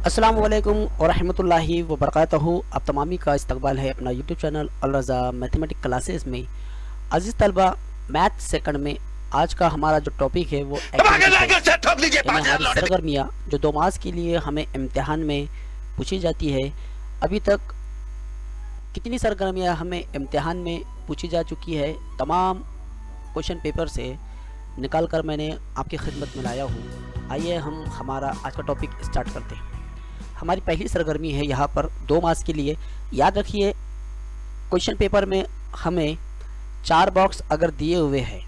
अस्सलामु अलैकुम वरहमतुल्लाहि वबरकातुहू। आप तमामी का इस्तकबाल है अपना यूट्यूब चैनल अल रज़ा मैथमेटिक क्लासेस में। अजीज़ तलबा, मैथ सेकंड में आज का हमारा जो टॉपिक है वो एक्टिविटी यानी हमारी सरगर्मियाँ जो 2 मास के लिए हमें इम्तिहान में पूछी जाती है। अभी तक कितनी सरगर्मियाँ हमें इम्तिहान में पूछी जा चुकी है, तमाम क्वेश्चन पेपर से निकाल कर मैंने आपकी खिदमत में लाया हूँ। आइए हम हमारा आज का टॉपिक स्टार्ट करते हैं। हमारी पहली सरगर्मी है यहाँ पर 2 मार्क्स के लिए। याद रखिए, क्वेश्चन पेपर में हमें 4 बॉक्स अगर दिए हुए हैं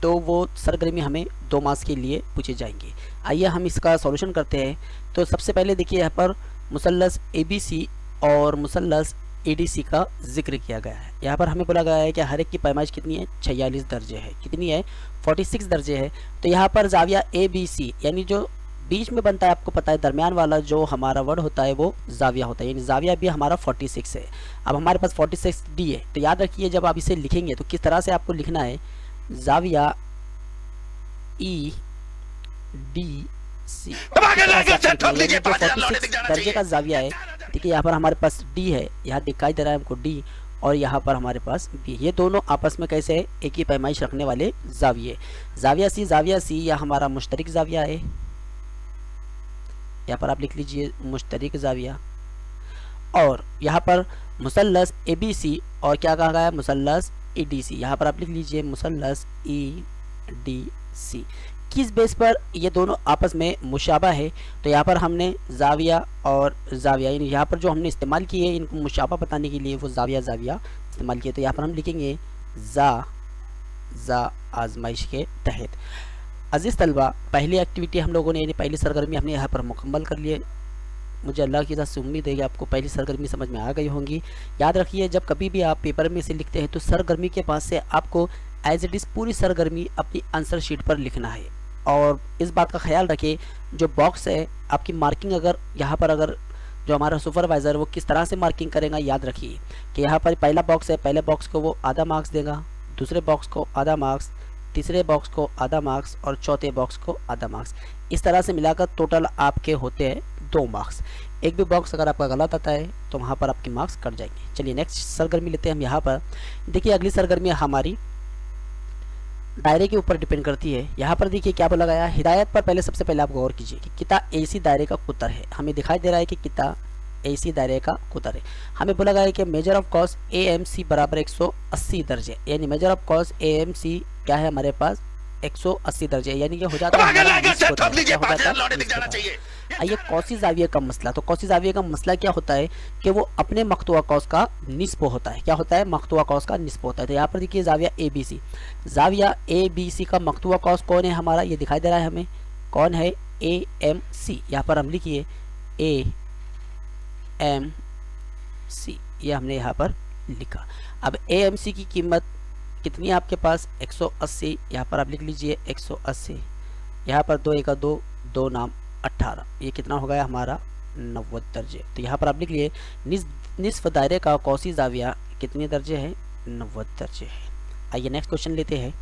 तो वो सरगर्मी हमें 2 मार्क्स के लिए पूछे जाएंगे। आइए हम इसका सॉल्यूशन करते हैं। तो सबसे पहले देखिए, यहाँ पर मुसल्लस ABC और मुसल्लस ADC का जिक्र किया गया है। यहाँ पर हमें बोला गया है कि हर एक की पैमाइश कितनी है, 46 दर्जे है। कितनी है, 46 दर्जे है। तो यहाँ पर जाविया ABC यानी जो बीच में बनता है, आपको पता है दरमियान वाला जो हमारा वर्ड होता है वो जाविया होता है, यानी जाविया भी हमारा 46 है। अब हमारे पास 46D है। तो याद रखिए, जब आप इसे लिखेंगे तो किस तरह से आपको लिखना है, जाविया EDC दर्जे का जाविया है। देखिए यहाँ पर हमारे पास D है, यहाँ दिखाई दे रहा है हमको D, और यहाँ पर हमारे पास B। ये दोनों आपस में कैसे है, एक ही पैमाइश रखने वाले जाविये। जाविया C या हमारा मुश्तरिक जाविया है। यहाँ पर आप लिख लीजिए मुश्तरिक जाविया। और यहाँ पर मुसल्लस ABC और क्या कहा गया है, मुसल्लस EDC। यहाँ पर आप लिख लीजिए मुसल्लस EDC। किस बेस पर ये दोनों आपस में मुशाबा है, तो यहाँ पर हमने जाविया और जाविया यानी यहाँ पर जो हमने इस्तेमाल किए हैं इनको मुशाबा बताने के लिए वो जाविया इस्तेमाल किए। तो यहाँ पर हम लिखेंगे जा आजमाइश के तहत। अजीज़ तलबा, पहली एक्टिविटी हम लोगों ने यानी पहली सरगर्मी हमने यहाँ पर मुकम्मल कर लिए। मुझे अल्लाह की तरफ से उम्मीद है कि आपको पहली सरगर्मी समझ में आ गई होंगी। याद रखिए, जब कभी भी आप पेपर में से लिखते हैं तो सरगर्मी के पास से आपको एज इट इज़ पूरी सरगर्मी अपनी आंसर शीट पर लिखना है। और इस बात का ख्याल रखें, जो बॉक्स है आपकी मार्किंग अगर यहाँ पर अगर जो हमारा सुपरवाइज़र वो किस तरह से मार्किंग करेगा, याद रखिए कि यहाँ पर पहला बॉक्स है, पहले बॉक्स को वो आधा मार्क्स देगा, दूसरे बॉक्स को आधा मार्क्स, तीसरे बॉक्स को आधा मार्क्स और चौथे बॉक्स को आधा मार्क्स। इस तरह से मिलाकर टोटल आपके होते हैं 2 मार्क्स। एक भी बॉक्स अगर आपका गलत आता है तो वहाँ पर आपके मार्क्स कट जाएंगे। चलिए नेक्स्ट सरगर्मी लेते हैं हम यहाँ पर। देखिए अगली सरगर्मी हमारी दायरे के ऊपर डिपेंड करती है। यहाँ पर देखिए क्या बोला गया, हिदायत पर पहले सबसे पहले आप गौर कीजिए कि किता AC दायरे का कुतर है। हमें दिखाई दे रहा है कि किता AC दायरे का कुतर है। हमें बोला गया है कि मेजर ऑफ कॉस AMC बराबर 180 दर्जे, यानी मेजर ऑफ कॉस AMC क्या है हमारे पास 180 दर्जे, यानी ये हो जाता है। आइए कौसी जाविये का मसला। तो कौसी जाविये का मसला क्या होता है कि वो अपने मख्तुआ कौस का निस्ब होता है। क्या होता है, मख्तुआ कौस का निस्ब होता है। तो यहाँ पर देखिए जाविया ABC का मख्तुआ कौस कौन है हमारा, ये दिखाई दे रहा है हमें, कौन है, AMC। यहाँ पर हम लिखिए AMC, ये हमने यहाँ पर लिखा। अब AMC की कीमत कितनी है आपके पास, 180। यहाँ पर आप लिख लीजिए 180। यहाँ पर 2 एका 2, 2 नाम 18, ये कितना हो गया हमारा 90 दर्जे। तो यहाँ पर आप लिख लिए निस्फ दायरे का कौसी जाविया कितने दर्जे है, 90 दर्जे है। आइए नेक्स्ट क्वेश्चन लेते हैं।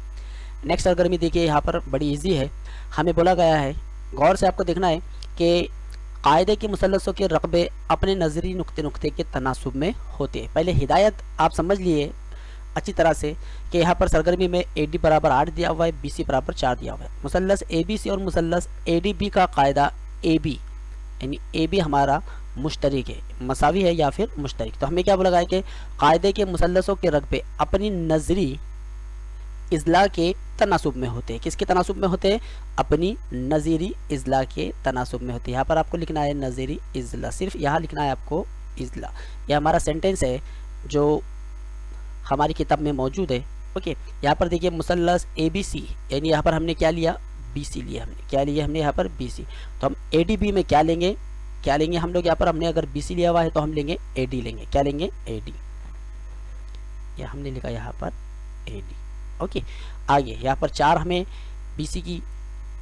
नेक्स्ट सरगर्मी देखिए यहाँ पर बड़ी इजी है। हमें बोला गया है, गौर से आपको देखना है कि कायदे के मुसल्लसों के रकबे अपने नजरी नुक्ते के तनासुब में होते हैं। पहले हिदायत आप समझ लिए अच्छी तरह से कि यहाँ पर सरगर्मी में AD बराबर 8 दिया हुआ है, BC बराबर 4 दिया हुआ है। मुसल्लस ABC और मुसल्लस ADB का कायदा AB यानी AB हमारा मुश्तरिक है, मसावी है या फिर मुश्तरिक। तो हमें क्या बोला गया है कि कायदे के मुसल्लसों के रकबे अपनी नजरी इजला के तनासुब में होते हैं। किसके तनासुब में होते हैं, अपनी नज़ीरी इजला के तनासुब में होते हैं। यहाँ पर आपको लिखना है नज़ीरी इजला, सिर्फ यहाँ लिखना है आपको इजला। यह हमारा सेंटेंस है जो हमारी किताब में मौजूद है। ओके, यहाँ पर देखिए मुसल्लस ABC यानी यहाँ पर हमने क्या लिया, BC लिया। हमने क्या लिया, हमने यहाँ पर BC। तो हम ADB में क्या लेंगे हम लोग, यहाँ पर हमने अगर BC लिया हुआ है तो हम लेंगे AD लेंगे। क्या लेंगे, AD। यह हमने लिखा यहाँ पर AD। ओके, आगे यहाँ पर 4 हमें BC की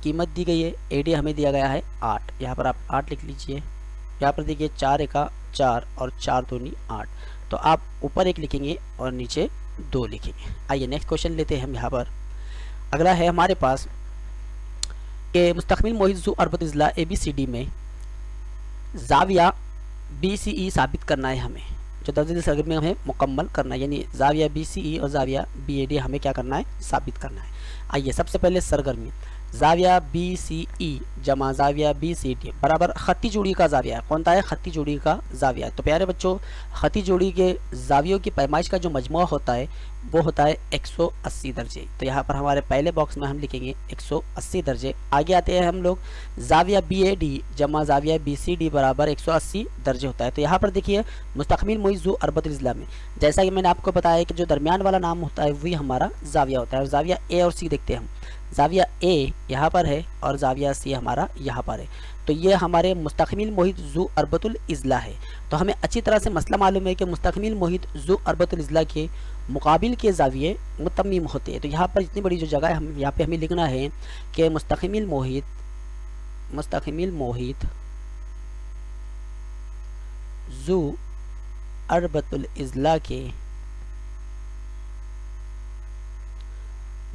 कीमत दी गई है, AD हमें दिया गया है 8। यहाँ पर आप 8 लिख लीजिए। यहाँ पर देखिए 4 एका 4 और 4 दूनी 8। तो आप ऊपर 1 लिखेंगे और नीचे 2 लिखेंगे। आइए नेक्स्ट क्वेश्चन लेते हैं हम। यहाँ पर अगला है हमारे पास कि मुस्तकमिल मोहित ज़ू अरबत इज़ला ABCD में जाविया BCE साबित करना है हमें, जो तफसीली सरगर्मी हमें मुकम्मल करना है, यानी जाविया BCE और जाविया BAD हमें क्या करना है, साबित करना है। आइए सबसे पहले सरगर्मी, जाविया BCE जमा जाविया BCD बराबर खत्ती जोड़ी का जाविया कौन सा है, खत्ती जोड़ी का जाविया। तो प्यारे बच्चों, खत्ती जोड़ी के जावियों की पैमाइश का जो मजमुआ होता है वो होता है 180 दर्जे। तो यहाँ पर हमारे पहले बॉक्स में हम लिखेंगे 180 दर्जे। आगे आते हैं हम लोग, जाविया BAD जमा जाविया BCD बराबर 180 दर्जे होता है। तो यहाँ पर देखिए मुस्तकमिल मुहित ज़ू अरबतुल इज़्ला में, जैसा कि मैंने आपको बताया कि जो दरमियान वाला नाम होता है वही हमारा जाविया होता है। और जाविया A और C देखते हैं हम, जाविया A यहाँ पर है और जाविया C हमारा यहाँ पर है। तो ये हमारे मुस्तकमिल मुहित ज़ू अरबतुल इज़्ला है। तो हमें अच्छी तरह से मसला मालूम है कि मुस्तकमिल मुहित ज़ू अरबतुल इज़्ला के मुकाबिल के जाविये मुतम्मीम होते हैं। तो यहाँ पर इतनी बड़ी जो जगह है, हम यहाँ पे हमें लिखना है कि मुस्तकमिल मुहित ज़ू अरबतुल इज़्ला के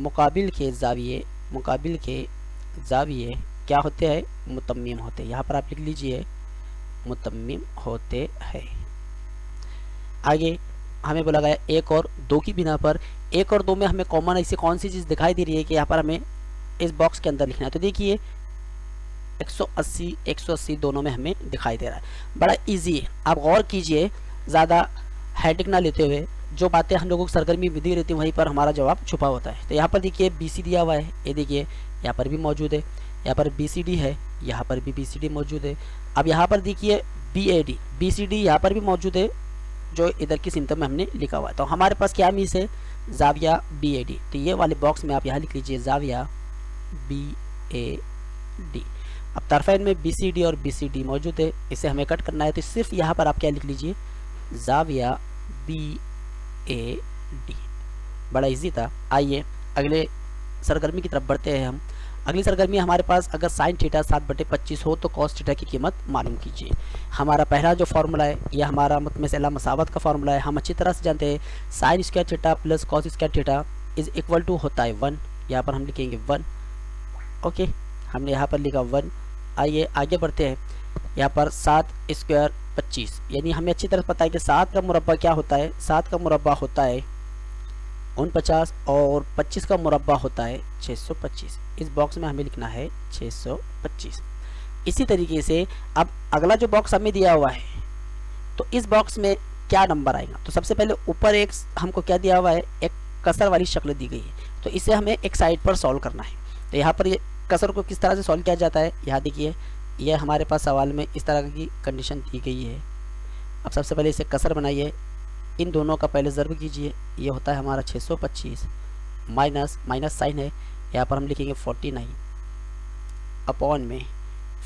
मुकाबिल के जाविये क्या होते हैं, मुतम्मीम होते हैं। यहाँ पर आप लिख लीजिए मुतम्मीम होते हैं। आगे हमें बोला गया 1 और 2 की बिना पर, 1 और 2 में हमें कॉमन ऐसी कौन सी चीज़ दिखाई दे रही है कि यहाँ पर हमें इस बॉक्स के अंदर लिखना है। तो देखिए 180 दोनों में हमें दिखाई दे रहा है, बड़ा इजी है। आप गौर कीजिए, ज़्यादा हेडेक ना लेते हुए, जो बातें हम लोगों को सरगर्मी विधि रहती है वहीं पर हमारा जवाब छुपा होता है। तो यहाँ पर देखिए BC दिया हुआ है, ये देखिए यहाँ पर भी मौजूद है, यहाँ पर BCD है, यहाँ पर भी BCD मौजूद है। अब यहाँ पर देखिए BAD BCD यहाँ पर भी मौजूद है, जो इधर की सिमत में हमने लिखा हुआ है। तो हमारे पास क्या मीस है, जाविया BAD। तो ये वाले बॉक्स में आप यहाँ लिख लीजिए जाविया BAD। अब तरफैन में BCD और BCD मौजूद है, इसे हमें कट करना है। तो सिर्फ यहाँ पर आप क्या लिख लीजिए, जाविया BAD। बड़ा इजी था। आइए अगले सरगर्मी की तरफ बढ़ते हैं हम। अगली सरगर्मी हमारे पास, अगर साइन थीटा 7/25 हो तो कॉस थीटा की कीमत मालूम कीजिए। हमारा पहला जो फार्मूला है यह हमारा मुतमसिला मसावत का फार्मूला है। हम अच्छी तरह से जानते हैं sine square theta plus cos square theta is equal to होता है 1। यहाँ पर हम लिखेंगे 1। ओके, हमने यहाँ पर लिखा 1। आइए आगे बढ़ते हैं। यहाँ पर 7 स्क्वायर 25, यानी हमें अच्छी तरह पता है कि 7 का मुरब्बा क्या होता है, 7 का मुरब्बा होता है 49 और 25 का मुरब्बा होता है 625। इस बॉक्स में हमें लिखना है 625। इसी तरीके से अब अगला जो बॉक्स हमें दिया हुआ है, तो इस बॉक्स में क्या नंबर आएगा। तो सबसे पहले ऊपर एक हमको क्या दिया हुआ है, एक कसर वाली शक्ल दी गई है। तो इसे हमें एक साइड पर सॉल्व करना है। तो यहाँ पर ये कसर को किस तरह से सॉल्व किया जाता है, यहाँ देखिए यह हमारे पास सवाल में इस तरह की कंडीशन दी गई है। अब सबसे पहले इसे कसर बनाइए, इन दोनों का पहले ज़र्ब कीजिए, ये होता है हमारा 625 माइनस साइन है, यहाँ पर हम लिखेंगे 49 अपॉन में,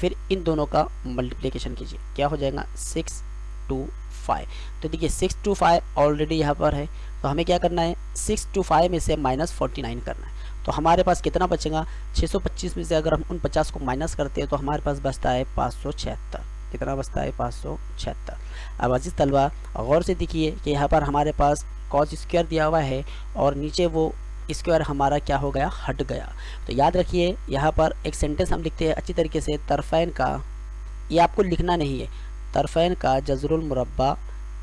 फिर इन दोनों का मल्टीप्लिकेशन कीजिए, क्या हो जाएगा 625। तो देखिए 625 ऑलरेडी यहाँ पर है, तो हमें क्या करना है 625 में से -49 करना है। तो हमारे पास कितना बचेगा, 625 में से अगर हम उन 50 को माइनस करते हैं तो हमारे पास बचता है 576। कितना बचता है 576। अब अजीज तलबा गौर से देखिए कि यहाँ पर हमारे पास कॉस स्क्वायर दिया हुआ है और नीचे वो स्क्वायर हमारा क्या हो गया, हट गया। तो याद रखिए यहाँ पर एक सेंटेंस हम लिखते हैं अच्छी तरीके से, तरफैन का, ये आपको लिखना नहीं है, तरफैन का जज़रुल मुरब्बा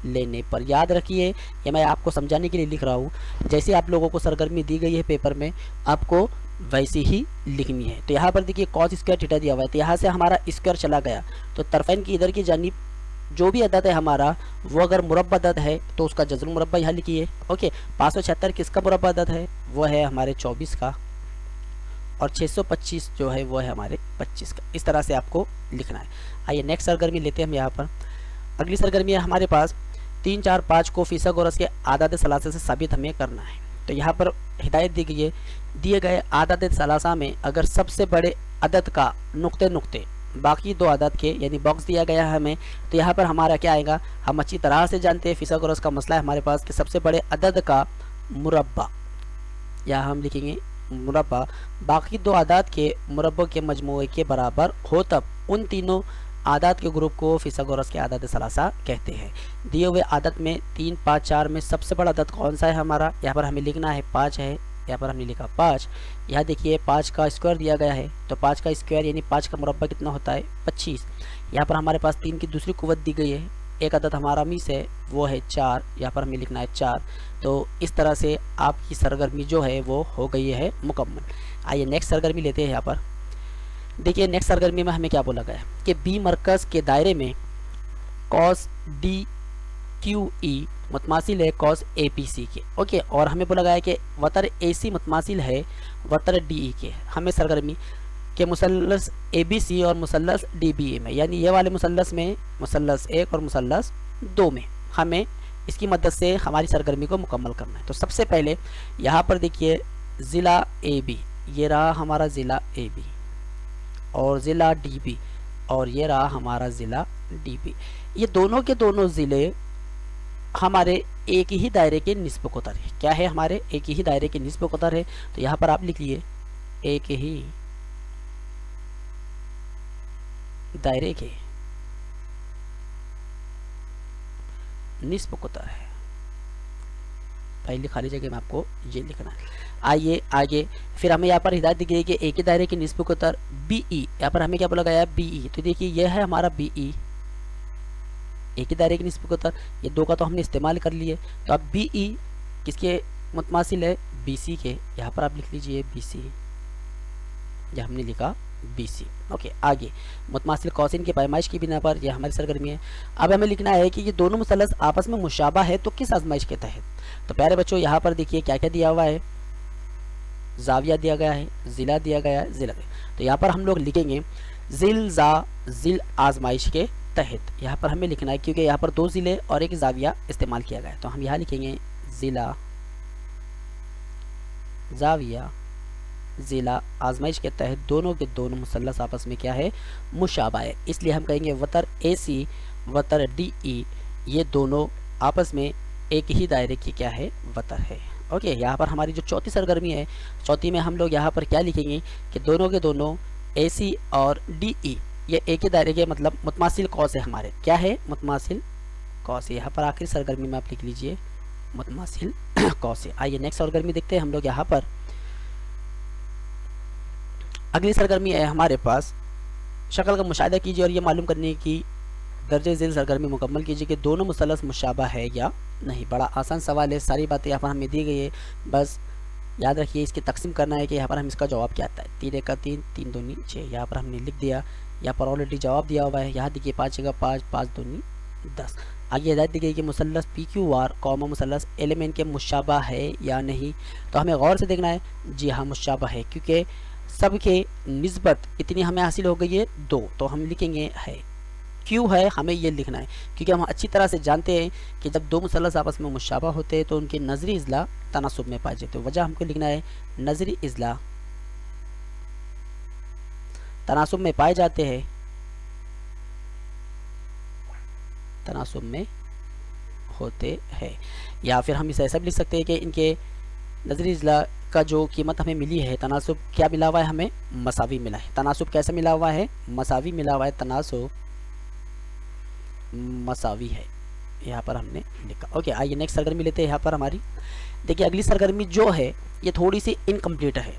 लेने पर। याद रखिए ये मैं आपको समझाने के लिए लिख रहा हूँ, जैसे आप लोगों को सरगर्मी दी गई है पेपर में आपको वैसी ही लिखनी है। तो यहाँ पर देखिए कॉस स्क्वायर थीटा दिया हुआ है, तो यहाँ से हमारा स्क्वायर चला गया, तो तरफैन की इधर की जानिब जो भी अदद है हमारा वो अगर मुरब्बा अदद है तो उसका जज़रुल मुरब्बा यहाँ लिखिए। ओके, 576 किसका मुरब्बा अदद है, वो है हमारे 24 का, और 625 जो है वो है हमारे 25 का। इस तरह से आपको लिखना है। आइए नेक्स्ट सरगर्मी लेते हैं हम यहाँ पर। अगली सरगर्मी है हमारे पास 3, 4, 5 को फिसागोरस के आदाद सलासा से साबित हमें करना है। तो यहाँ पर हिदायत दी गई है, दिए गए आदाद सलासा में अगर सबसे बड़े अदद का नुक्ते बाकी दो अदद के, यानी बॉक्स दिया गया है हमें, तो यहाँ पर हमारा क्या आएगा, हम अच्छी तरह से जानते हैं फिसागोरस का मसला है हमारे पास कि सबसे बड़े अदद का मुरब्बा, यहाँ हम लिखेंगे मुरब्बा बाकी दो आदाद के मुरब्बों के मजमूए के बराबर हो, तब उन तीनों आदाद के ग्रुप को फिसागोरस के आदाद सलासा कहते हैं। दिए हुए आदत में 3, 5, 4 में सबसे बड़ा आदत कौन सा है हमारा, यहाँ पर हमें लिखना है 5 है, यहाँ पर हमने लिखा 5। यहाँ देखिए 5 का स्क्वायर दिया गया है, तो 5 का स्क्वायर यानी 5 का मुरब्बा कितना होता है 25। यहाँ पर हमारे पास 3 की दूसरी कुव्वत दी गई है, एक अदद हमारा मिस है वो है 4, यहाँ पर हमें लिखना है 4। तो इस तरह से आपकी सरगर्मी जो है वो हो गई है मुकम्मल। आइए नेक्स्ट सरगर्मी लेते हैं। यहाँ पर देखिए नेक्स्ट सरगर्मी में हमें क्या बोला गया है कि बी मरकज़ के दायरे में कॉस डी क्यू ई मुतमासिल है कॉस ए पी सी के। ओके, और हमें बोला गया है कि वतर ए सी मुतमासिल है वतर डी ई के। हमें सरगर्मी के मुसल्लस ए बी सी और मुसल्लस डी बी ए में, यानी ये वाले मुसल्लस में, मुसल्लस 1 और मुसल्लस 2 में हमें इसकी मदद से हमारी सरगर्मी को मुकम्मल करना है। तो सबसे पहले यहाँ पर देखिए ज़िला ए बी, ये रहा हमारा ज़िला ए बी, और ज़िला डी बी, और ये रहा हमारा ज़िला डी बी। ये दोनों के दोनों ज़िले हमारे एक ही दायरे के निस्ब कोतर है। क्या है, हमारे एक ही दायरे के निस्ब कोतर है। तो यहाँ पर आप लिख लिए एक ही दायरे के निस्ब कोतर है। पहली खाली जगह में आपको ये लिखना है। आइए आगे, फिर हमें यहाँ पर हिदायत दी गई कि एक ही दायरे के निस्ब कोतर बी ई। यहाँ पर हमें क्या बोला गया है बी ई। तो देखिए यह है हमारा बी ई, एक ही दायरे की निस्ब कोतर। ये 2 का तो हमने इस्तेमाल कर लिए। तो अब बी ई किसके मुतमासिल है बी सी के। यहाँ पर आप लिख लीजिए बी सी, यह हमने लिखा बी सी। ओके, आगे मुतमासिल कौसिन की पैमाइश की बिना पर यह हमारी सरगर्मी है। अब हमें लिखना है कि ये दोनों मुसल्लस आपस में मुशाबा है तो किस आजमाइश के तहत। तो प्यारे बच्चों यहाँ पर देखिए क्या क्या दिया हुआ है, जाविया दिया गया है, ज़िला दिया गया है, ज़िला। तो यहाँ पर हम लोग लिखेंगे ज़िल आजमाइश के तहत। यहाँ पर हमें लिखना है क्योंकि यहाँ पर 2 ज़िले और एक जाविया इस्तेमाल किया गया है। तो हम यहाँ लिखेंगे ज़िला जाविया ज़िला आजमाइश के तहत दोनों के दोनों मुसल्लस आपस में क्या है मुशाबा है। इसलिए हम कहेंगे वतर ए सी वतर डी ई, ये दोनों आपस में एक ही दायरे की क्या है वतर है। ओके, यहाँ पर हमारी जो चौथी सरगर्मी है, चौथी में हम लोग यहाँ पर क्या लिखेंगे कि दोनों के दोनों ए सी और डी ई ये एक ही दायरे के मतलब मुतमासिल कौस है हमारे। क्या है मुतमासिल कौस। यहाँ पर आखिरी सरगर्मी में आप लिख लीजिए मुतमासिल कौस। आइए नेक्स्ट सरगर्मी देखते हैं हम लोग। यहाँ पर अगली सरगर्मी है हमारे पास, शक्ल का मुशाहिदा कीजिए और ये मालूम करने की दर्जे ज़िल सरगर्मी मुकम्मल कीजिए कि दोनों मुसल्लस मुशाबा है या नहीं। बड़ा आसान सवाल है, सारी बातें यहाँ पर हमें दी गई है, बस याद रखिए इसकी तकसीम करना है कि यहाँ पर हम इसका जवाब क्या आता है। 3 1 3 3 2 6, यहाँ पर हमने लिख दिया। यहाँ पर ऑलरेडी जवाब दिया हुआ है। यहाँ देखिए 5 जगह 5 5 2 10। आगे हिदायत दी गई कि मुसल्लस पी क्यू आर कौमा मुसल्लस एलिमेंट के मुशाबा है या नहीं। तो हमें गौर से देखना है। जी हाँ मुशाबा है, क्योंकि सब के निस्बत इतनी हमें हासिल हो गई है 2, तो हम लिखेंगे है। क्यों है हमें ये लिखना है क्योंकि हम अच्छी तरह से जानते हैं कि जब 2 मुसल्लस आपस में मुशाबा होते हैं तो उनके नजरी इज़ला तनासुब में पाए जाते हैं। वजह हमको लिखना है नजरी इज़ला तनासुब में पाए जाते हैं, तनासुब में होते हैं। या फिर हम इसे ऐसा भी लिख सकते हैं कि इनके नजरी इज़ला का जो कीमत हमें मिली है, तनासुब क्या मिला हुआ है हमें मसावी मिला है। तनासुब कैसे मिला हुआ है मसावी मिला हुआ है, तनासुब मसावी है, यहाँ पर हमने लिखा। ओके, आइए नेक्स्ट सरगर्मी लेते हैं। यहाँ पर हमारी देखिए अगली सरगर्मी जो है ये थोड़ी सी इनकम्प्लीट है,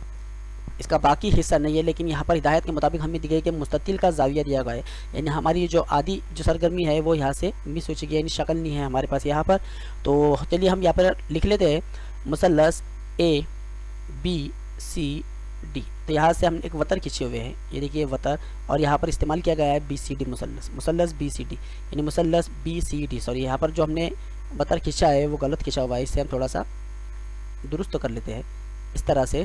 इसका बाकी हिस्सा नहीं है, लेकिन यहाँ पर हिदायत के मुताबिक हमें दी गई कि मुस्ततिल का जाविया दिया गया है, यानी हमारी जो आधी जो सरगर्मी है वो यहाँ से मिस हो चुकी है, यानी शक्ल नहीं है हमारे पास यहाँ पर। तो चलिए हम यहाँ पर लिख लेते हैं मुसल्लस ए बी सी डी। तो यहाँ से हम एक वतर खींचे हुए हैं, ये देखिए वतर, और यहाँ पर इस्तेमाल किया गया है बी सी डी मुसल्लस, मुसल्लस बी सी डी, यानी मुसल्लस बी सी डी। सॉरी, यहाँ पर जो हमने वतर खींचा है वो गलत खींचा हुआ है, इससे हम थोड़ा सा दुरुस्त तो कर लेते हैं इस तरह से,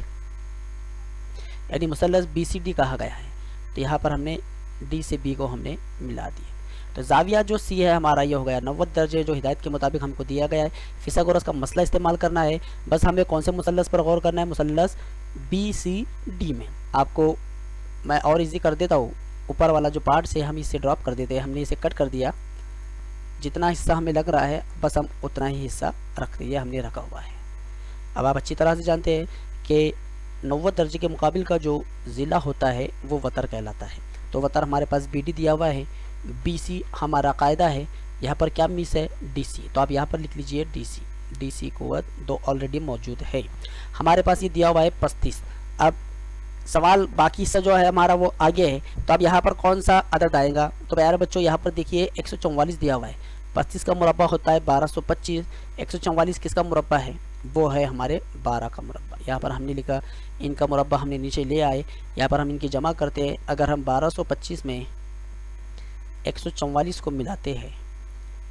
यानी मुसल्लस बी सी डी कहा गया है। तो यहाँ पर हमने डी से बी को हमने मिला दिया। तो जाविया जो सी है हमारा ये हो गया 90 दर्जे, जो हिदायत के मुताबिक हमको दिया गया है। फिसागोरस का मसला इस्तेमाल करना है, बस हमें कौन से मुसल्लस पर गौर करना है, मुसल्लस बी सी डी में। आपको मैं और इजी कर देता हूँ, ऊपर वाला जो पार्ट से हम इसे ड्रॉप कर देते हैं, हमने इसे कट कर दिया, जितना हिस्सा हमें लग रहा है बस हम उतना ही हिस्सा रख दिए, हमने रखा हुआ है। अब आप अच्छी तरह से जानते हैं कि 90 दर्जे के मुकाबिल का जो ज़िला होता है वो वतर कहलाता है। तो वतर हमारे पास बी डी दिया हुआ है, बी सी हमारा कायदा है, यहाँ पर क्या मिस है डी सी। तो आप यहाँ पर लिख लीजिए डी सी, DC कुव्वत 2 ऑलरेडी मौजूद है। हमारे पास ये दिया हुआ है 35। अब सवाल बाकी से जो है हमारा वो आगे है, तो अब यहाँ पर कौन सा अदद आएगा? तो प्यारे बच्चों यहाँ पर देखिए 144 दिया हुआ है, 35 का मुरब्बा होता है 1225, 144 किसका मुरब्बा है? वो है हमारे 12 का मुरब्बा। यहाँ पर हमने लिखा, इनका मुरब्बा हमने नीचे ले आए, यहाँ पर हम इनकी जमा करते हैं। अगर हम 1225 में 144 को मिलाते हैं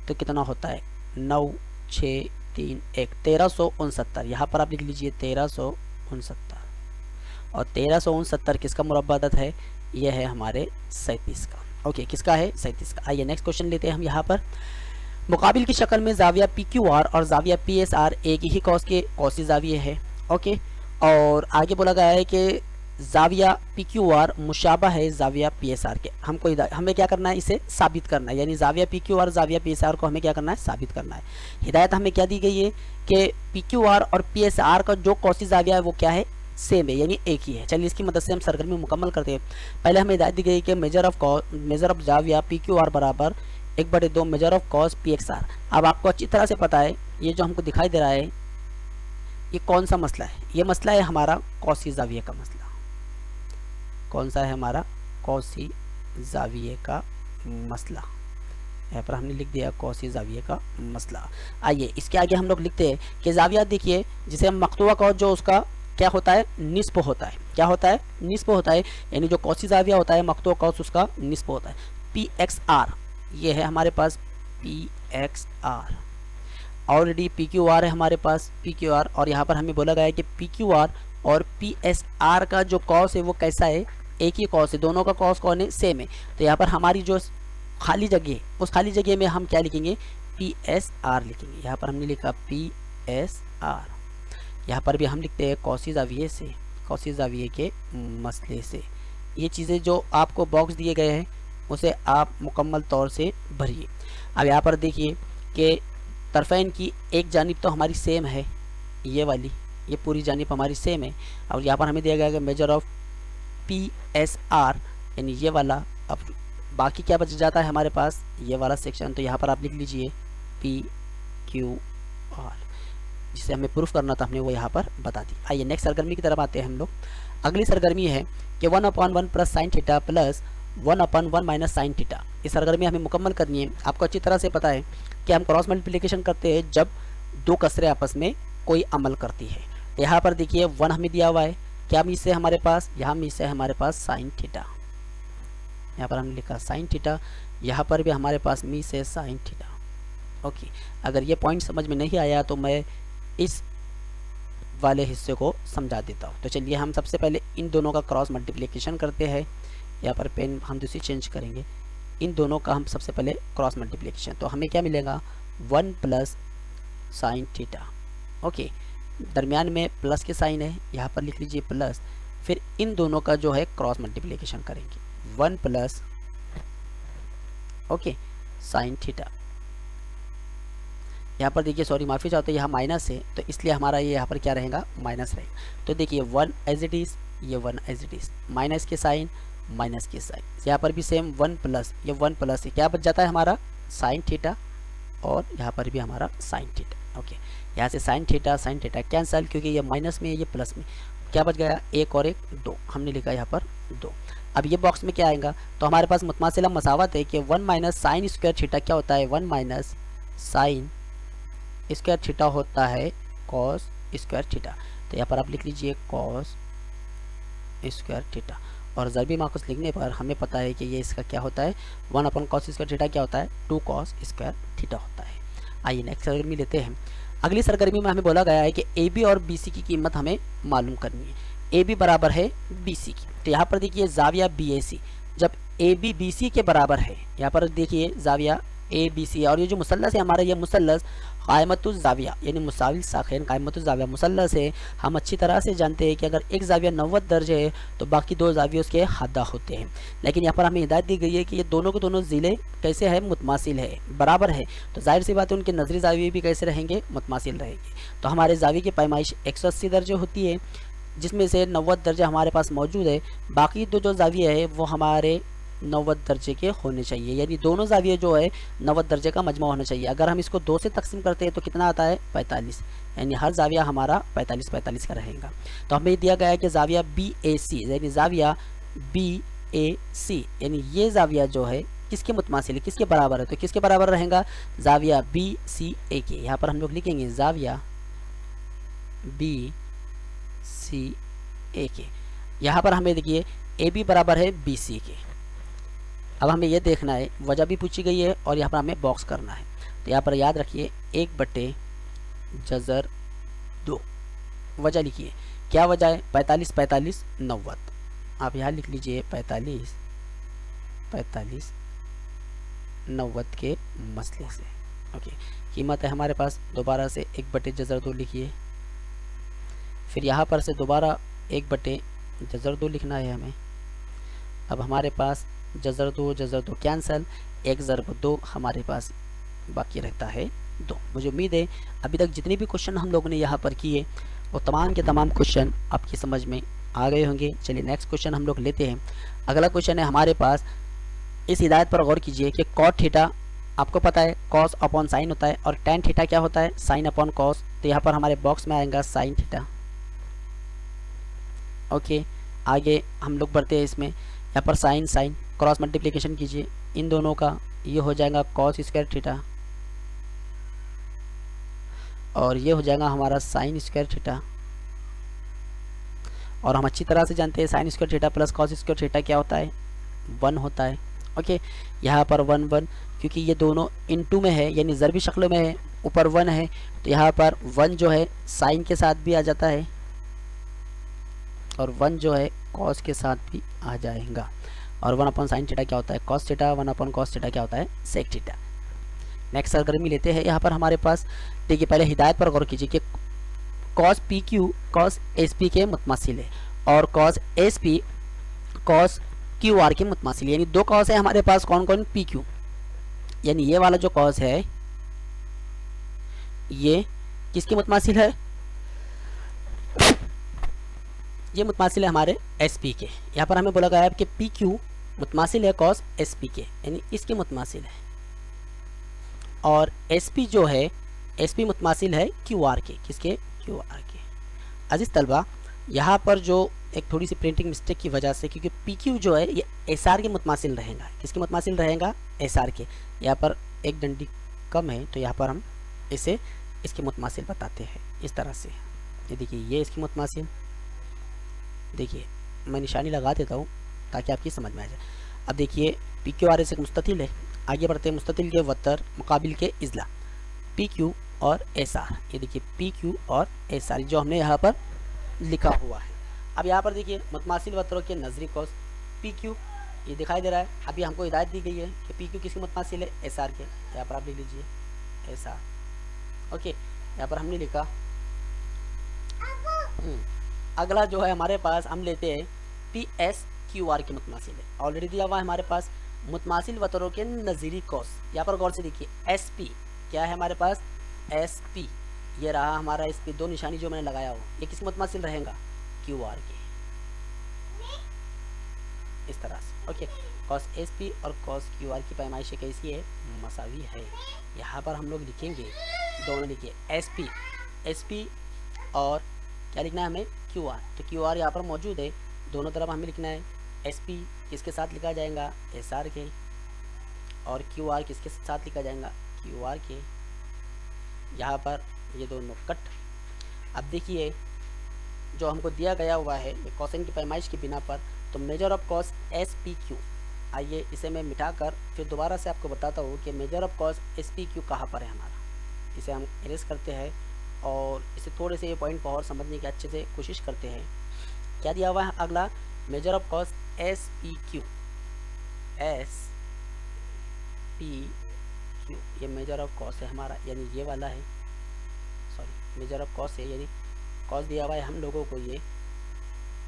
तो कितना होता है? 9 6 3 1 1369। यहाँ पर आप लिख लीजिए 1369, और 1369 किसका मुरब्बा अदद है? यह है हमारे 37 का। ओके, किसका है? 37 का। आइए नेक्स्ट क्वेश्चन लेते हैं हम। यहाँ पर मुकाबिल की शक्ल में जाविया PQR और जाविया PSR एक ही कॉस के कौसी जाविये है। ओके, और आगे बोला गया है कि जाविया PQR मुशाबा है जाविया PSR के। हमें क्या करना है? इसे साबित करना है, यानी जाविया PQR जाविया PSR को हमें क्या करना है? साबित करना है। हिदायत हमें क्या दी गई है कि PQR और PSR का जो कौसी जाविया है वो क्या है? सेम है, यानी एक ही है। चलिए इसकी मदद से हम सरगर्मी मुकम्मल करते हैं। पहले हमें हिदायत दी गई कि मेजर ऑफ जाविया PQR बराबर 1/2 मेजर ऑफ कॉस PXR। अब आपको अच्छी तरह से पता है ये जो हमको दिखाई दे रहा है ये कौन सा मसला है? ये मसला है हमारा कौसी जाविये का मसला। कौन सा है? हमारा कौसी जाविये का मसला। यहाँ पर हमने लिख दिया कौसी जाविये का मसला। आइए इसके आगे हम लोग लिखते हैं कि जाविया देखिए, जिसे हम मकतूबा कौस जो उसका क्या होता है? निस्फ होता है। क्या होता है? निस्फ होता है, यानी जो कौसी जाविया होता है मकतूबा कौस उसका निस्फ होता है। PXR ये है हमारे पास PXR, ऑलरेडी PQR है हमारे पास PQR, और यहाँ पर हमें बोला गया है कि PQR और PSR का जो कॉस है वो कैसा है? एक ही कॉस है, दोनों का कॉस कौन है? सेम है। तो यहाँ पर हमारी जो खाली जगह है उस खाली जगह में हम क्या लिखेंगे? PSR लिखेंगे। यहाँ पर हमने लिखा PSR। यहाँ पर भी हम लिखते हैं कौसी जाविये से, कौसी जाविये के मसले से। ये चीज़ें जो आपको बॉक्स दिए गए हैं उसे आप मुकम्मल तौर से भरिए। अब यहाँ पर देखिए कि तरफ़ैन की एक जानिब तो हमारी सेम है, ये वाली, ये पूरी जानिब हमारी सेम है। और यहाँ पर हमें दिया गया है मेजर ऑफ PSR यानी ये वाला। अब बाकी क्या बच जाता है हमारे पास? ये वाला सेक्शन। तो यहाँ पर आप लिख लीजिए PQR, जिसे हमें प्रूफ करना था हमने वो यहाँ पर बता दी। आइए नेक्स्ट सरगर्मी की तरफ आते हैं हम लोग। अगली सरगर्मी है कि 1/1 plus sine theta plus 1/1 minus sine theta. इस सरगर्मी हमें मुकम्मल करनी है। आपको अच्छी तरह से पता है कि हम क्रॉस मल्टीप्लिकेशन करते हैं जब दो कसरे आपस में कोई अमल करती है। तो यहाँ पर देखिए 1 हमें दिया हुआ है, क्या मीस है हमारे पास? यहाँ मीस है हमारे पास साइन थीटा। यहाँ पर हमने लिखा साइन थीटा, यहाँ पर भी हमारे पास मीस है साइन थीटा। ओके, अगर ये पॉइंट समझ में नहीं आया तो मैं इस वाले हिस्से को समझा देता हूँ। तो चलिए हम सबसे पहले इन दोनों का क्रॉस मल्टीप्लिकेशन करते हैं। यहाँ पर पेन हम दूसरी चेंज करेंगे। इन दोनों का हम सबसे पहले क्रॉस मल्टीप्लिकेशन, तो हमें क्या मिलेगा? 1 प्लस साइन थीटा। ओके, दरमियान में प्लस के साइन है, यहाँ पर लिख लीजिए प्लस। फिर इन दोनों का जो है क्रॉस मल्टीप्लिकेशन करेंगे, 1 प्लस ओके साइन थीटा। यहाँ पर देखिए सॉरी माफ़ी चाहते हैं, यहाँ माइनस है तो इसलिए हमारा ये यहाँ पर क्या रहेगा? माइनस रहेगा। तो देखिए 1 एज इट इज़, ये 1 एज इट इज़, माइनस के साइन माइनस के साइन, यहाँ पर भी सेम 1 प्लस, ये 1 प्लस है, क्या बच जाता है हमारा? साइन थीटा, और यहाँ पर भी हमारा साइन थीटा। ओके, यहाँ से साइन थीटा कैंसल, क्योंकि ये माइनस में है ये प्लस में, क्या बच गया? 1 और 1 2, हमने लिखा यहाँ पर 2। अब ये बॉक्स में क्या आएगा? तो हमारे पास मुतमासिला मसावत है कि 1 माइनस साइन स्क्वायर थीटा क्या होता है? 1 माइनस साइन स्क्वायर थीटा होता है कॉस स्क्वायर थीटा। तो यहाँ पर आप लिख लीजिए कॉस स्क्वायर थीटा, और ज़रबी माकूस लिखने पर हमें पता है कि ये इसका क्या होता है? 1 अपन कॉस स्क्वायर थीटा क्या होता है? 2 कॉस स्क्वायर थीटा होता है। आइए नेक्स्ट सरगर्मी लेते हैं। अगली सरगर्मी में हमें बोला गया है कि AB और BC की कीमत हमें मालूम करनी है। AB बराबर है BC की, तो यहाँ पर देखिए जाविया BAC, जब AB BC के बराबर है, यहाँ पर देखिए जाविया ABC, और ये जो मुसल्लस है हमारा, ये मुसल्लस कायमतुज़ जाविया यानी मुसाविल साखिन कायमतुज़ जाविया मुसल्लस है। हम अच्छी तरह से जानते हैं कि अगर एक जाविया 90 दर्ज है तो बाकी 2 जाविये उसके हद्दा होते हैं, लेकिन यहाँ पर हमें हिदायत दी गई है कि ये दोनों के दोनों ज़िले कैसे है? मुतमासिल है, बराबर है। तो जाहिर सी बात है उनके नजरी जाविये भी कैसे रहेंगे? मुतमासिल रहेंगे। तो हमारे जाविये की पैमाइश 180 दर्जे होती है, जिसमें से 90 दर्जे हमारे पास मौजूद है। बाकी 2 जो जाविये है वो हमारे 90 दर्जे के होने चाहिए, यानी दोनों जाविये जो है 90 दर्जे का मजमू होना चाहिए। अगर हम इसको 2 से तकसीम करते हैं तो कितना आता है 45, यानी हर जाविया हमारा 45 का रहेगा। तो हमें दिया गया है कि जाविया BAC यानी जाविया BAC यानी ये जाविया जो है किसके मुतमासिल है, किसके बराबर है, तो किसके बराबर रहेगा जाविया BCA के। यहाँ पर हम लोग लिखेंगे जाविया BCA के। यहाँ पर हमें देखिए AB बराबर है BC के। अब हमें यह देखना है, वजह भी पूछी गई है और यहाँ पर हमें बॉक्स करना है। तो यहाँ पर याद रखिए 1/जज़र 2, वजह लिखिए, क्या वजह है 45 45 90। आप यहाँ लिख लीजिए 45 45 90 के मसले से। ओके, कीमत है हमारे पास दोबारा से 1/जज़र 2 लिखिए, फिर यहाँ पर से दोबारा 1/जज़र 2 लिखना है हमें। अब हमारे पास जज़र 2 कैंसल, 1 ज़रब 2 हमारे पास बाकी रहता है 2। मुझे उम्मीद है अभी तक जितने भी क्वेश्चन हम लोगों ने यहाँ पर किए वो तमाम के तमाम क्वेश्चन आपकी समझ में आ गए होंगे। चलिए नेक्स्ट क्वेश्चन हम लोग लेते हैं। अगला क्वेश्चन है हमारे पास, इस हिदायत पर गौर कीजिए कि कॉट थीटा आपको पता है कॉस अपॉन साइन होता है और टेन थीटा क्या होता है साइन अपॉन कॉस। तो यहाँ पर हमारे बॉक्स में आएगा साइन थीटा। ओके, आगे हम लोग बढ़ते हैं इसमें। यहाँ पर साइन साइन क्रॉस मल्टीप्लिकेशन कीजिए इन दोनों का, ये हो जाएगा कॉस स्क्वायर थीटा और ये हो जाएगा हमारा साइन स्क्वायर थीटा। और हम अच्छी तरह से जानते हैं sine square theta plus cos square theta क्या होता है 1 होता है। ओके, यहाँ पर 1 1 क्योंकि ये दोनों इनटू में है यानी ज़रबी शक्ल में है, ऊपर 1 है तो यहाँ पर 1 जो है साइन के साथ भी आ जाता है और 1 जो है कॉस के साथ भी आ जाएगा। और 1 अपॉन साइन थीटा क्या होता है cos theta, 1 upon cos theta क्या होता है सेक थीटा। नेक्स्ट सरगर्मी लेते हैं। यहाँ पर हमारे पास देखिए, पहले हिदायत पर गौर कीजिए कि कॉस PQ कॉस SP के मुतमासिल है और कॉस SP कॉस QR के मुतमासिल, यानी 2 कॉस है हमारे पास, कौन कौन PQ, यानी ये वाला जो कॉस है ये किसके मुतमासिल है, ये मुतमासिल है हमारे SP के। यहाँ पर हमें बोला गया है कि PQ मुतमासिल है कॉस SP के, यानी इसके मुतमासिल है, और SP जो है SP मुतमासिल है QR के, किसके QR के। अजीज तलबा, यहाँ पर जो एक थोड़ी सी प्रिंटिंग मिस्टेक की वजह से, क्योंकि PQ जो है ये SR के मुतमासिल रहेगा, किसके मुतमासिल रहेगा SR के। यहाँ पर एक डंडी कम है तो यहाँ पर हम इसे इसके मुतमासिल बताते हैं इस तरह से। ये देखिए, ये इसकी मुतमासिल, देखिए मैं निशानी लगा देता हूँ ताकि आपकी समझ में आ जाए। अब देखिए PQR से मुस्ततिल है, आगे बढ़ते हैं मुस्ततिल के वतर मुकाबिल के इजला PQ और SR। ये देखिए PQ और SR जो हमने यहाँ पर लिखा हुआ है। अब यहाँ पर देखिए मुतमासिल वतरों के नजरी कॉस PQ ये दिखाई दे रहा है। अभी हमको हिदायत दी गई है कि PQ किसके मुतमासिल है SR के, यहाँ पर आप लिख लीजिए SR। ओके, यहाँ पर हमने लिखा। अगला जो है हमारे पास हम लेते हैं PSQR के मुतमासिल है, ऑलरेडी दिया हुआ है हमारे पास मुतमासिल वतरों के नज़ीरी कॉस। यहाँ पर गौर से देखिए SP क्या है हमारे पास SP, ये रहा हमारा SP, 2 निशानी जो मैंने लगाया हो ये किस मुतमासिल रहेगा QR के, इस तरह से। ओके, कॉस SP और कॉस QR की पैमाइश कैसी है मसावी है। यहाँ पर हम लोग लिखेंगे दोनों, लिखिए SP और क्या लिखना है हमें QR, तो QR यहाँ पर मौजूद है, दोनों तरफ हमें लिखना है। SP किसके साथ लिखा जाएगा SR के, और QR किसके साथ लिखा जाएगा QR के। यहाँ पर ये दोनों कट। अब देखिए जो हमको दिया गया हुआ है ये कोसाइन की पैमाइश की बिना पर, तो मेजर ऑफ कॉस SPQ, आइए इसे मैं मिटाकर फिर दोबारा से आपको बताता हूँ कि मेजर ऑफ कॉस SPQ कहाँ पर है हमारा। इसे हम इरेज करते हैं और इसे थोड़े से ये पॉइंट को और समझने की अच्छे से कोशिश करते हैं। क्या दिया हुआ है अगला, मेजर ऑफ कॉस SPQ, ये मेजर ऑफ कॉस है हमारा, यानी ये वाला है, सॉरी मेजर ऑफ कॉस है, यानी कॉस दिया हुआ है हम लोगों को ये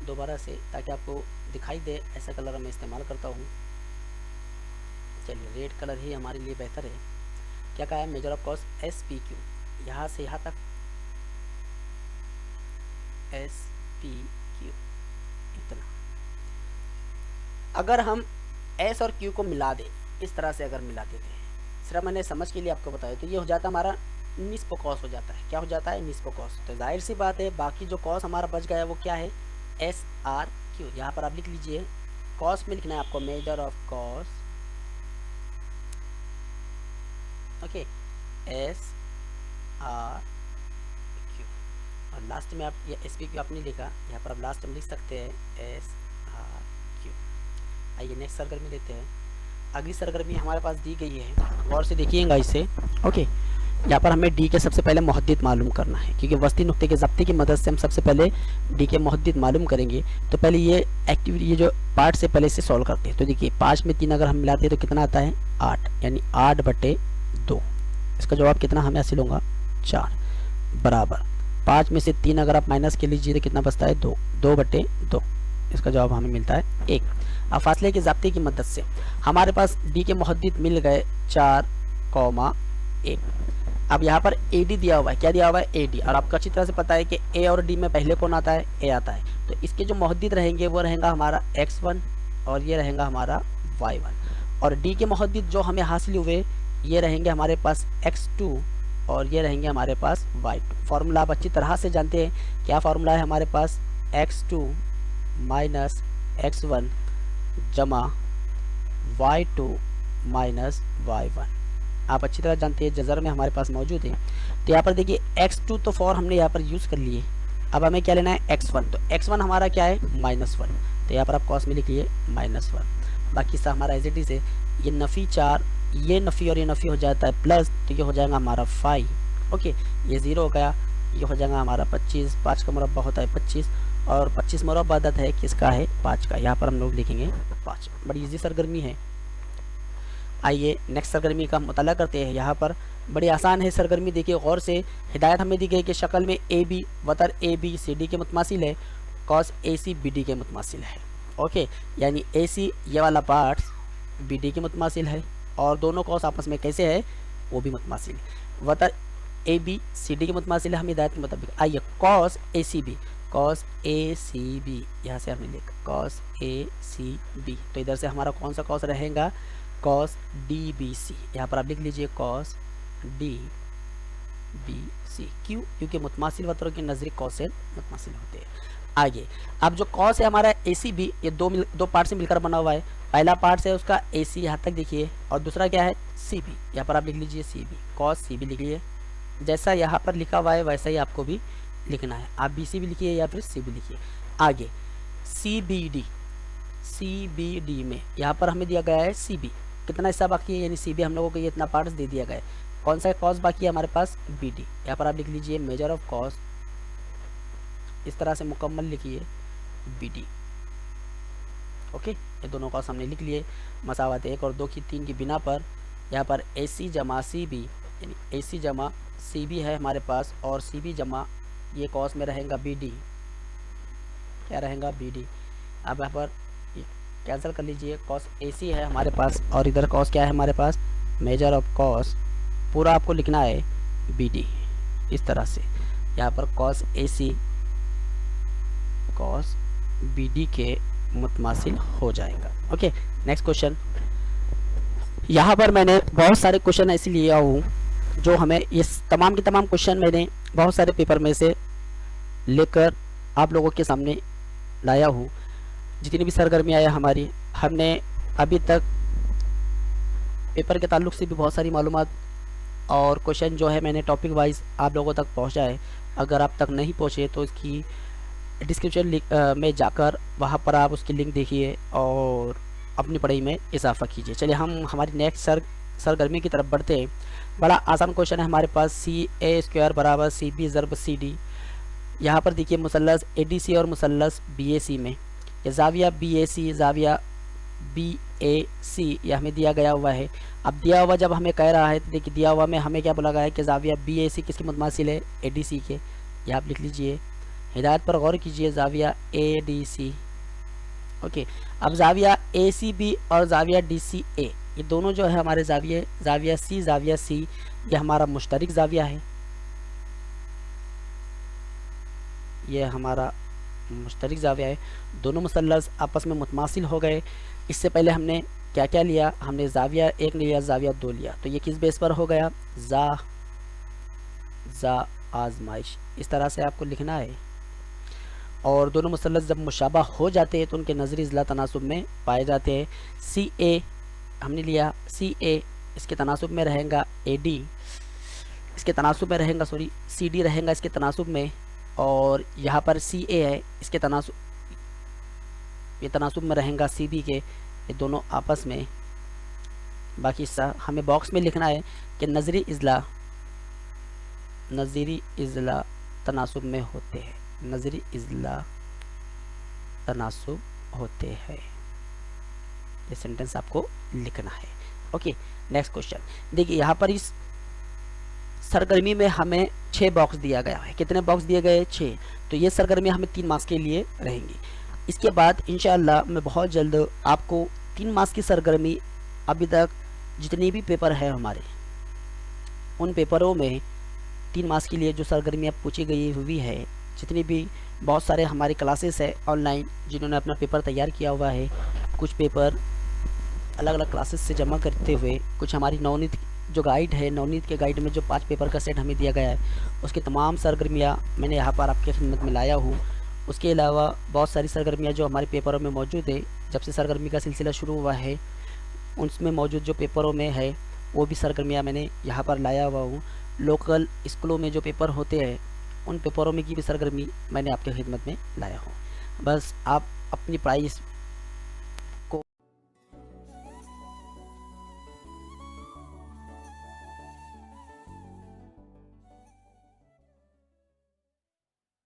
दोबारा से, ताकि आपको दिखाई दे ऐसा कलर मैं इस्तेमाल करता हूँ। चलिए रेड कलर ही हमारे लिए बेहतर है। क्या कहा है, मेजर ऑफ कॉस SPQ, यहाँ से यहाँ तक SPQ इतना। अगर हम एस और क्यू को मिला दे, इस तरह से अगर मिला देते हैं, सिर्फ मैंने समझ के लिए आपको बताया, तो ये हो जाता है हमारा निस्प कॉस हो जाता है। क्या हो जाता है? निस्प कॉस। तो जाहिर सी बात है बाकी जो कॉस हमारा बच गया है वो क्या है? S R Q. यहाँ पर आप लिख लीजिए, कॉस में लिखना है आपको measure of cos, okay, S R Q. और लास्ट में आप ये एस पी क्यू आपने लिखा, यहाँ पर आप लास्ट में लिख सकते हैं एस आर क्यू। आइए नेक्स्ट सरगर्मी लेते हैं। अगली सरगर्मी हमारे पास दी गई है, गौर से देखिएगा इसे, ओके। यहाँ पर हमें डी के सबसे पहले मुहद्दिद मालूम करना है, क्योंकि वस्ती नुक्ते के ज़ब्ती की मदद से हम सबसे पहले डी के मुहद्दिद मालूम करेंगे। तो पहले ये एक्टिविटी, ये जो पार्ट से पहले से सॉल्व करते हैं। तो देखिए 5 में 3 अगर हम मिलाते हैं तो कितना आता है? 8, यानी 8/2। इसका जवाब कितना हमें हासिल होगा? 4 बराबर 5 में से 3 अगर आप माइनस के लीजिए तो कितना बचता है? 2, 2/2। इसका जवाब हमें मिलता है 1। अब फासले के ज़ब्ते की मदद से हमारे पास डी के मुहद्दिद मिल गए 4,1। अब यहाँ पर ए डी दिया हुआ है, क्या दिया हुआ है? A D. और आपको अच्छी तरह से पता है कि ए और डी में पहले कौन आता है? ए आता है। तो इसके जो मुहद्दिद रहेंगे वो रहेगा हमारा x1 और ये रहेगा हमारा y1। और डी के मुहद्दिद जो हमें हासिल हुए ये रहेंगे हमारे पास x2 और ये रहेंगे हमारे पास y2। फार्मूला आप अच्छी तरह से जानते हैं, क्या फार्मूला है हमारे पास? x2 माइनस x1 जमा y2 माइनस y1। आप अच्छी तरह जानते हैं, जज़र में हमारे पास मौजूद है। तो यहाँ पर देखिए x2 तो फॉर हमने यहाँ पर यूज़ कर लिए। अब हमें क्या लेना है? x1। तो x1 हमारा क्या है? -1। तो यहाँ पर आप कॉस में लिखिए -1। बाकी सब हमारा एज इट इज़ है। ये नफ़ी 4, ये नफ़ी और ये नफ़ी हो जाता है प्लस, तो ये हो जाएगा हमारा 5, ओके। ये 0 हो गया, ये हो जाएगा हमारा 25। 5 का मुरब्बा होता है 25 और 25 मुरब्बा अदद है किसका है? 5 का। यहाँ पर हम लोग लिखेंगे 5। बड़ी ईजी सरगर्मी है। आइए नेक्स्ट सरगर्मी का मुताला करते हैं। यहाँ पर बड़ी आसान है सरगर्मी, देखिए गौर से। हिदायत हमें दी गई कि शक्ल में ए बी वतर ए बी सी डी के मुतमासिल है, कॉस ए सी बी डी के मुतमासिल है, ओके। यानी ए सी ये वाला पार्ट्स बी डी के मुतमासिल है और दोनों कॉस आपस में कैसे है? वो भी मुतमासिल। वतर ए बी सी डी के मुतमासिल है हम हिदायत के मुताबिक। आइए cos A C B, cos A C B, यहाँ से हमने लिखा कॉस ए सी बी। तो इधर से हमारा कौन सा कॉस रहेगा? Cos D B C. यहाँ पर आप लिख लीजिए कॉस डी बी सी। क्यों? क्योंकि मुतमासिल वतरों के नजरिक कॉस से मुतमासिल होते हैं। आगे अब जो कॉस है हमारा ए सी बी, ये दो पार्ट से मिलकर बना हुआ है। पहला पार्ट है उसका ए सी, यहाँ तक देखिए, और दूसरा क्या है? C B. यहाँ पर आप लिख लीजिए C B, cos C B लिखिए। जैसा यहाँ पर लिखा हुआ है वैसा ही आपको भी लिखना है। आप बी सी भी लिखिए या फिर सी बी लिखिए। आगे C B D, C B D में यहाँ पर हमें दिया गया है सी बी, कितना हिस्सा बाकी है? यानी सी बी हम लोगों को ये इतना पार्ट्स दे दिया गया है। कौन सा कॉस बाकी है हमारे पास? B D. यहाँ पर आप लिख लीजिए मेजर ऑफ कॉस, इस तरह से मुकम्मल लिखिए बी डी, ओके। ये दोनों कॉस हमने लिख लिए। मसावत 1 और 2 की 3 की बिना पर यहाँ पर ए सी जमा सी बी, यानी ए सी जमा सी बी है हमारे पास, और सी बी जमा ये कॉस में रहेगा बी डी, क्या रहेगा? B D. अब यहाँ पर कैंसिल कर लीजिए, कॉस ए सी है हमारे पास और इधर कॉस क्या है हमारे पास? मेजर ऑफ कॉस, पूरा आपको लिखना है बी डी, इस तरह से। यहाँ पर cos A C cos B D के मुतमासिल हो जाएगा, ओके। Next question. यहाँ पर मैंने बहुत सारे क्वेश्चन ऐसे लिया हूँ जो हमें ये तमाम के तमाम क्वेश्चन मैंने बहुत सारे पेपर में से लेकर आप लोगों के सामने लाया हूँ। जितनी भी सरगर्मी आया हमारी, हमने अभी तक पेपर के ताल्लुक से भी बहुत सारी मालूमात और क्वेश्चन जो है मैंने टॉपिक वाइज आप लोगों तक पहुंचा है। अगर आप तक नहीं पहुंचे तो इसकी डिस्क्रिप्शन में जाकर वहां पर आप उसकी लिंक देखिए और अपनी पढ़ाई में इजाफा कीजिए। चलिए हम हमारी नेक्स्ट सरगर्मी की तरफ बढ़ते हैं। बड़ा आसान क्वेश्चन है हमारे पास, सी ए स्क्वायर बराबर सी बी ज़रब सी डी। यहाँ पर देखिए मुसल्लस ए डी सी और मुसल्लस बी ए सी में ये जाविया बी ए सी, जाविया बी ए सी ये हमें दिया गया हुआ है। अब दिया हुआ जब हमें कह रहा है तो देखिए दिया हुआ में हमें क्या बोला गया है कि जाविया बी ए सी किसकी मुतमासिल है? ए डी सी के। ये आप लिख लीजिए, हिदायत पर गौर कीजिए, जाविया ए डी सी, ओके। अब जाविया ए सी बी और जाविया डी सी ए ये दोनों जो है हमारे जाविया सी ये हमारा मुश्तरक जाविया है, ये हमारा मुश्तरक जाविया है। दोनों मुसल्लस आपस में मुतमासिल हो गए। इससे पहले हमने क्या क्या लिया हमने, जाविया 1 लिया, जाविया 2 लिया, तो ये किस बेस पर हो गया, जा आजमाइश। इस तरह से आपको लिखना है। और दोनों मुसल्लस जब मुशाबा हो जाते हैं तो उनके नजरी इज़ला तनासुब में पाए जाते हैं। सी ए हमने लिया, सी ए इसके तनासुब में रहेगा ए डी, इसके तनासुब में रहेगा सॉरी सी डी रहेगा इसके तनासुब में, और यहाँ पर सी ए है इसके तनासुब, ये तनासुब में रहेगा सी बी के, ये दोनों आपस में। बाकी हमें बॉक्स में लिखना है कि नजरी इज़ला तनासुब में होते हैं, नजरी इज़ला तनासुब होते हैं, ये सेंटेंस आपको लिखना है। ओके, नेक्स्ट क्वेश्चन देखिए, यहाँ पर इस सरगर्मी में हमें 6 बॉक्स दिया गया है। कितने बॉक्स दिए गए, 6। तो ये सरगर्मी हमें 3 मार्क्स के लिए रहेंगी। इसके बाद इंशाअल्लाह मैं बहुत जल्द आपको 3 मार्क्स की सरगर्मी, अभी तक जितने भी पेपर है हमारे, उन पेपरों में 3 मार्क्स के लिए जो सरगर्मियाँ पूछी गई हुई है, जितनी भी बहुत सारे हमारी क्लासेस है ऑनलाइन जिन्होंने अपना पेपर तैयार किया हुआ है, कुछ पेपर अलग अलग क्लासेस से जमा करते हुए, कुछ हमारी नवनीत जो गाइड है, नवनीत के गाइड में जो 5 पेपर का सेट हमें दिया गया है, उसकी तमाम सरगर्मियाँ मैंने यहाँ पर आपके खिदमत में लाया हूँ। उसके अलावा बहुत सारी सरगर्मियाँ जो हमारे पेपरों में मौजूद है, जब से सरगर्मी का सिलसिला शुरू हुआ है उसमें मौजूद जो पेपरों में है वो भी सरगर्मियाँ मैंने यहाँ पर लाया हुआ हूँ। लोकल स्कूलों में जो पेपर होते हैं उन पेपरों में की भी सरगर्मी मैंने आपके खिदमत में लाया हूँ। बस आप अपनी पढ़ाई